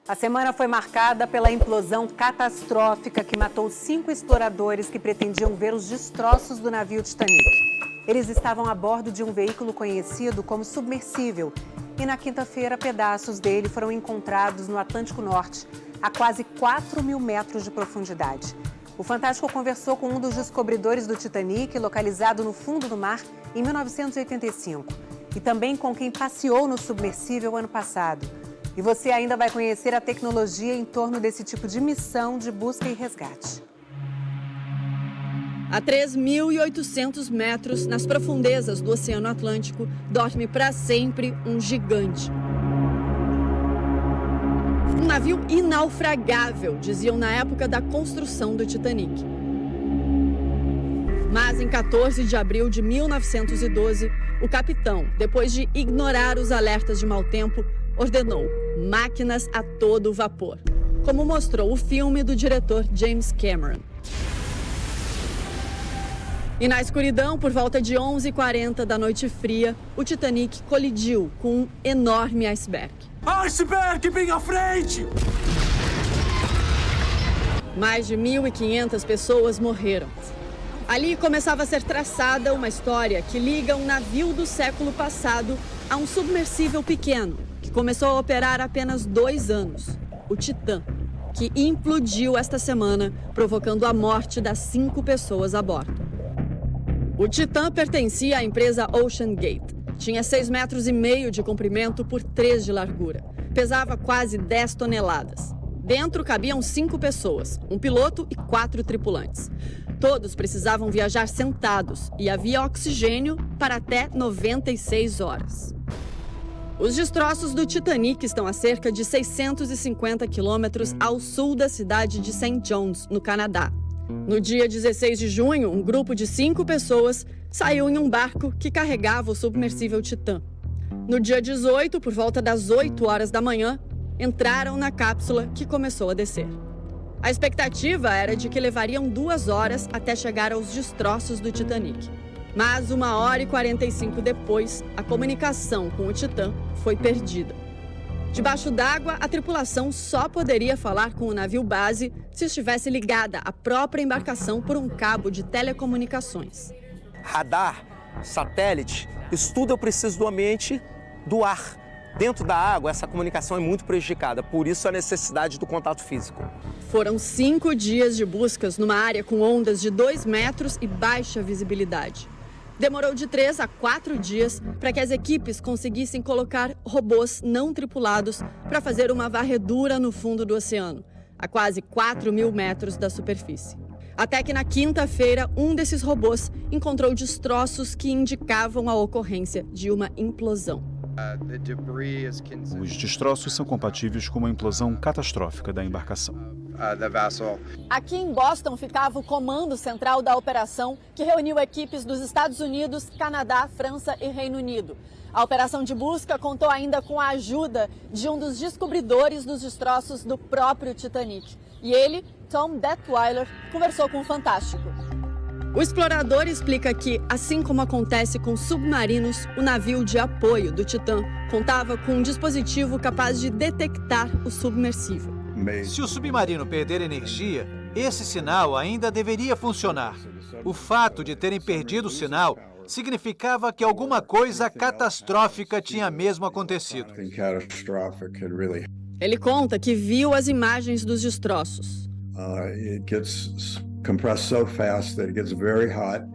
A semana foi marcada pela implosão catastrófica que matou 5 exploradores que pretendiam ver os destroços do navio Titanic. Eles estavam a bordo de um veículo conhecido como submersível e na quinta-feira pedaços dele foram encontrados no Atlântico Norte, a quase 4.000 metros de profundidade. O Fantástico conversou com um dos descobridores do Titanic, localizado no fundo do mar em 1985, e também com quem passeou no submersível ano passado. E você ainda vai conhecer a tecnologia em torno desse tipo de missão de busca e resgate. A 3.800 metros, nas profundezas do Oceano Atlântico, dorme para sempre um gigante. Um navio inaufragável, diziam na época da construção do Titanic. Mas em 14 de abril de 1912, o capitão, depois de ignorar os alertas de mau tempo, ordenou máquinas a todo vapor, como mostrou o filme do diretor James Cameron. E na escuridão, por volta de 11h40 da noite fria, o Titanic colidiu com um enorme iceberg. Iceberg, bem à frente! Mais de 1.500 pessoas morreram. Ali começava a ser traçada uma história que liga um navio do século passado a um submersível pequeno, que começou a operar há apenas 2 anos, o Titã, que implodiu esta semana, provocando a morte das 5 pessoas a bordo. O Titã pertencia à empresa Ocean Gate. Tinha 6,5 metros de comprimento por 3 de largura. Pesava quase 10 toneladas. Dentro cabiam 5 pessoas, um piloto e 4 tripulantes. Todos precisavam viajar sentados e havia oxigênio para até 96 horas. Os destroços do Titanic estão a cerca de 650 quilômetros ao sul da cidade de St. John's, no Canadá. No dia 16 de junho, um grupo de 5 pessoas saiu em um barco que carregava o submersível Titã. No dia 18, por volta das 8 horas da manhã, entraram na cápsula que começou a descer. A expectativa era de que levariam 2 horas até chegar aos destroços do Titanic. Mas 1h45 depois, a comunicação com o Titã foi perdida. Debaixo d'água, a tripulação só poderia falar com o navio base se estivesse ligada à própria embarcação por um cabo de telecomunicações. Radar, satélite, isso tudo eu preciso do ambiente do ar. Dentro da água, essa comunicação é muito prejudicada, por isso a necessidade do contato físico. Foram 5 dias de buscas numa área com ondas de 2 metros e baixa visibilidade. Demorou de 3 a 4 dias para que as equipes conseguissem colocar robôs não tripulados para fazer uma varredura no fundo do oceano, a quase 4.000 metros da superfície. Até que na quinta-feira, um desses robôs encontrou destroços que indicavam a ocorrência de uma implosão. Os destroços são compatíveis com uma implosão catastrófica da embarcação. Aqui em Boston ficava o comando central da operação, que reuniu equipes dos Estados Unidos, Canadá, França e Reino Unido. A operação de busca contou ainda com a ajuda de um dos descobridores dos destroços do próprio Titanic. E ele, Tom Detweiler, conversou com o Fantástico. O explorador explica que, assim como acontece com submarinos, o navio de apoio do Titã contava com um dispositivo capaz de detectar o submersível. Se o submarino perder energia, esse sinal ainda deveria funcionar. O fato de terem perdido o sinal significava que alguma coisa catastrófica tinha mesmo acontecido. Ele conta que viu as imagens dos destroços.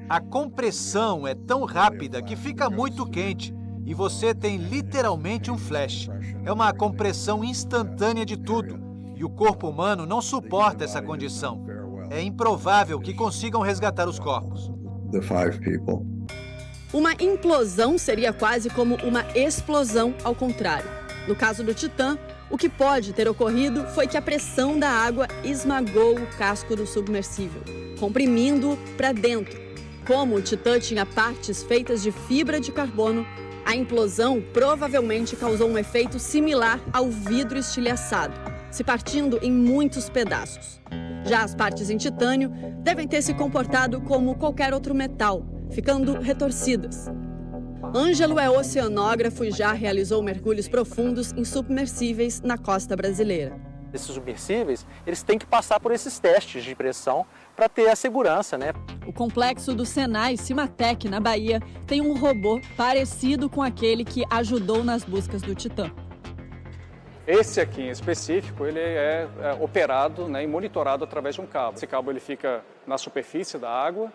A compressão é tão rápida que fica muito quente e você tem literalmente um flash. É uma compressão instantânea de tudo e o corpo humano não suporta essa condição. É improvável que consigam resgatar os corpos. Uma implosão seria quase como uma explosão ao contrário. No caso do Titã, o que pode ter ocorrido foi que a pressão da água esmagou o casco do submersível, comprimindo-o para dentro. Como o Titã tinha partes feitas de fibra de carbono, a implosão provavelmente causou um efeito similar ao vidro estilhaçado, se partindo em muitos pedaços. Já as partes em titânio devem ter se comportado como qualquer outro metal, ficando retorcidas. Ângelo é oceanógrafo e já realizou mergulhos profundos em submersíveis na costa brasileira. Esses submersíveis, eles têm que passar por esses testes de pressão para ter a segurança, né? O complexo do Senai Cimatec, na Bahia, tem um robô parecido com aquele que ajudou nas buscas do Titã. Esse aqui em específico, ele é operado, né, e monitorado através de um cabo. Esse cabo ele fica na superfície da água,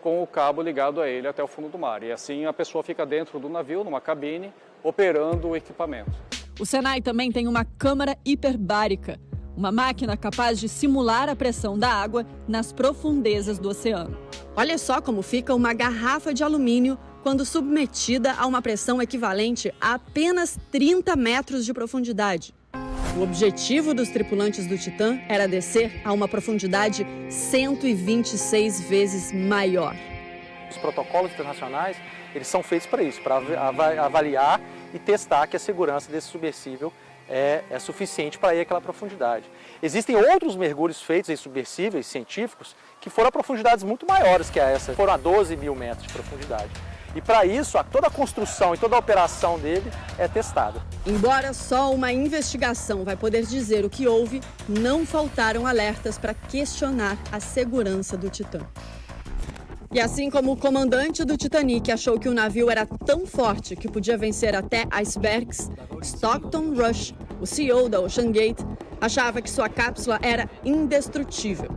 com o cabo ligado a ele até o fundo do mar. E assim a pessoa fica dentro do navio, numa cabine, operando o equipamento. O Senai também tem uma câmara hiperbárica, uma máquina capaz de simular a pressão da água nas profundezas do oceano. Olha só como fica uma garrafa de alumínio quando submetida a uma pressão equivalente a apenas 30 metros de profundidade. O objetivo dos tripulantes do Titã era descer a uma profundidade 126 vezes maior. Os protocolos internacionais, eles são feitos para isso, para avaliar e testar que a segurança desse submersível é suficiente para ir àquela profundidade. Existem outros mergulhos feitos em submersíveis científicos que foram a profundidades muito maiores que essa, foram a 12 mil metros de profundidade. E para isso, toda a construção e toda a operação dele é testada. Embora só uma investigação vai poder dizer o que houve, não faltaram alertas para questionar a segurança do Titã. E assim como o comandante do Titanic achou que o navio era tão forte que podia vencer até icebergs, Stockton Rush, o CEO da OceanGate, achava que sua cápsula era indestrutível.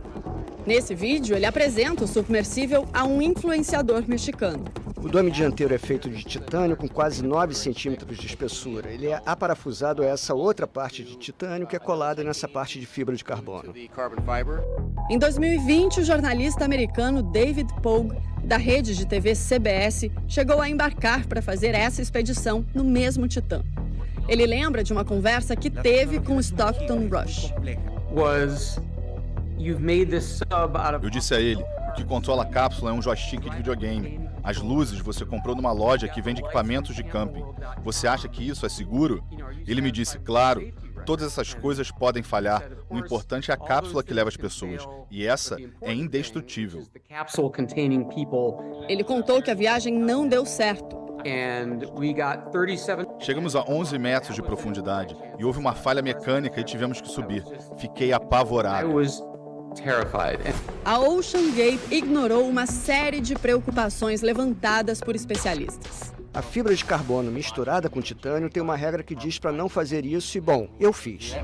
Nesse vídeo, ele apresenta o submersível a um influenciador mexicano. O dome dianteiro é feito de titânio com quase 9 centímetros de espessura. Ele é aparafusado a essa outra parte de titânio que é colada nessa parte de fibra de carbono. Em 2020, o jornalista americano David Pogue, da rede de TV CBS, chegou a embarcar para fazer essa expedição no mesmo Titã. Ele lembra de uma conversa que teve com Stockton Rush. Eu disse a ele, o que controla a cápsula é um joystick de videogame. As luzes você comprou numa loja que vende equipamentos de camping. Você acha que isso é seguro? Ele me disse, claro, todas essas coisas podem falhar. O importante é a cápsula que leva as pessoas. E essa é indestrutível. Ele contou que a viagem não deu certo. Chegamos a 11 metros de profundidade e houve uma falha mecânica e tivemos que subir. Fiquei apavorado. A OceanGate ignorou uma série de preocupações levantadas por especialistas. A fibra de carbono misturada com titânio tem uma regra que diz para não fazer isso e, bom, eu fiz.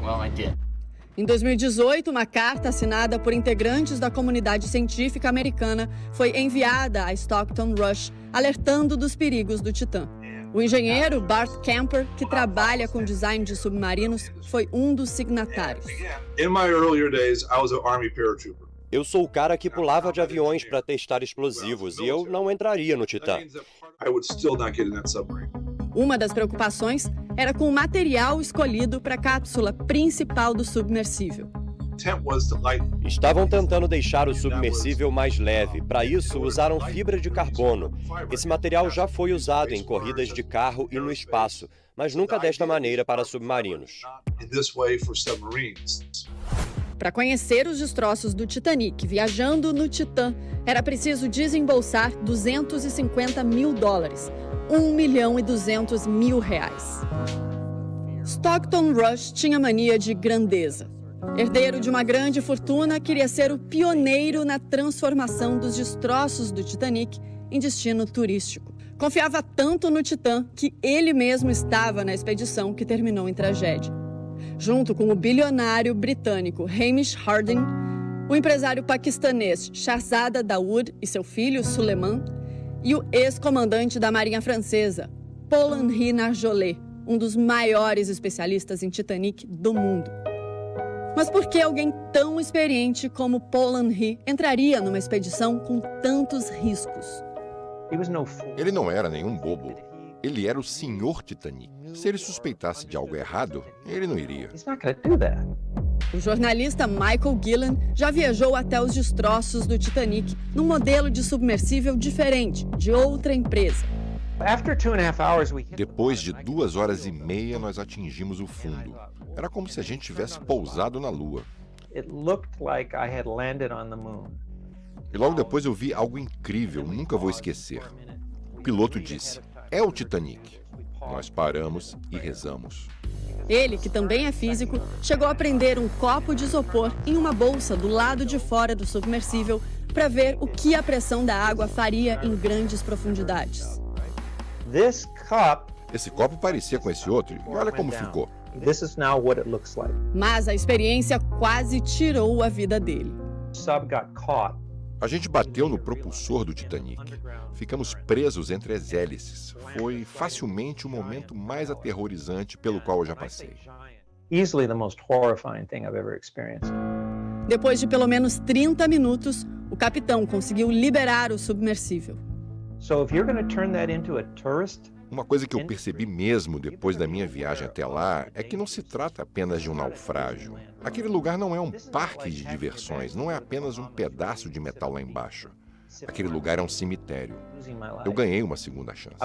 Em 2018, uma carta assinada por integrantes da comunidade científica americana foi enviada a Stockton Rush, alertando dos perigos do Titã. O engenheiro Bart Camper, que trabalha com design de submarinos, foi um dos signatários. Eu sou o cara que pulava de aviões para testar explosivos e eu não entraria no Titã. Uma das preocupações era com o material escolhido para a cápsula principal do submersível. Estavam tentando deixar o submersível mais leve. Para isso, usaram fibra de carbono. Esse material já foi usado em corridas de carro e no espaço, mas nunca desta maneira para submarinos. Para conhecer os destroços do Titanic viajando no Titã, era preciso desembolsar $250 mil, R$1.200.000. Stockton Rush tinha mania de grandeza. Herdeiro de uma grande fortuna, queria ser o pioneiro na transformação dos destroços do Titanic em destino turístico. Confiava tanto no Titã que ele mesmo estava na expedição que terminou em tragédia. Junto com o bilionário britânico Hamish Harding, o empresário paquistanês Shahzada Dawood e seu filho Suleiman, e o ex-comandante da Marinha Francesa, Paul-Henri Nargeolet, um dos maiores especialistas em Titanic do mundo. Mas por que alguém tão experiente como Paul-Henri entraria numa expedição com tantos riscos? Ele não era nenhum bobo. Ele era o senhor Titanic. Se ele suspeitasse de algo errado, ele não iria. O jornalista Michael Gillen já viajou até os destroços do Titanic num modelo de submersível diferente, de outra empresa. Depois de 2 horas e meia, nós atingimos o fundo. Era como se a gente tivesse pousado na Lua. E logo depois eu vi algo incrível, nunca vou esquecer. O piloto disse: É o Titanic. Nós paramos e rezamos. Ele, que também é físico, chegou a prender um copo de isopor em uma bolsa do lado de fora do submersível para ver o que a pressão da água faria em grandes profundidades. Esse copo parecia com esse outro, e olha como ficou. Mas a experiência quase tirou a vida dele. A gente bateu no propulsor do Titanic. Ficamos presos entre as hélices. Foi facilmente o momento mais aterrorizante pelo qual eu já passei. Depois de pelo menos 30 minutos, o capitão conseguiu liberar o submersível. Uma coisa que eu percebi mesmo depois da minha viagem até lá é que não se trata apenas de um naufrágio. Aquele lugar não é um parque de diversões, não é apenas um pedaço de metal lá embaixo. Aquele lugar é um cemitério. Eu ganhei uma segunda chance.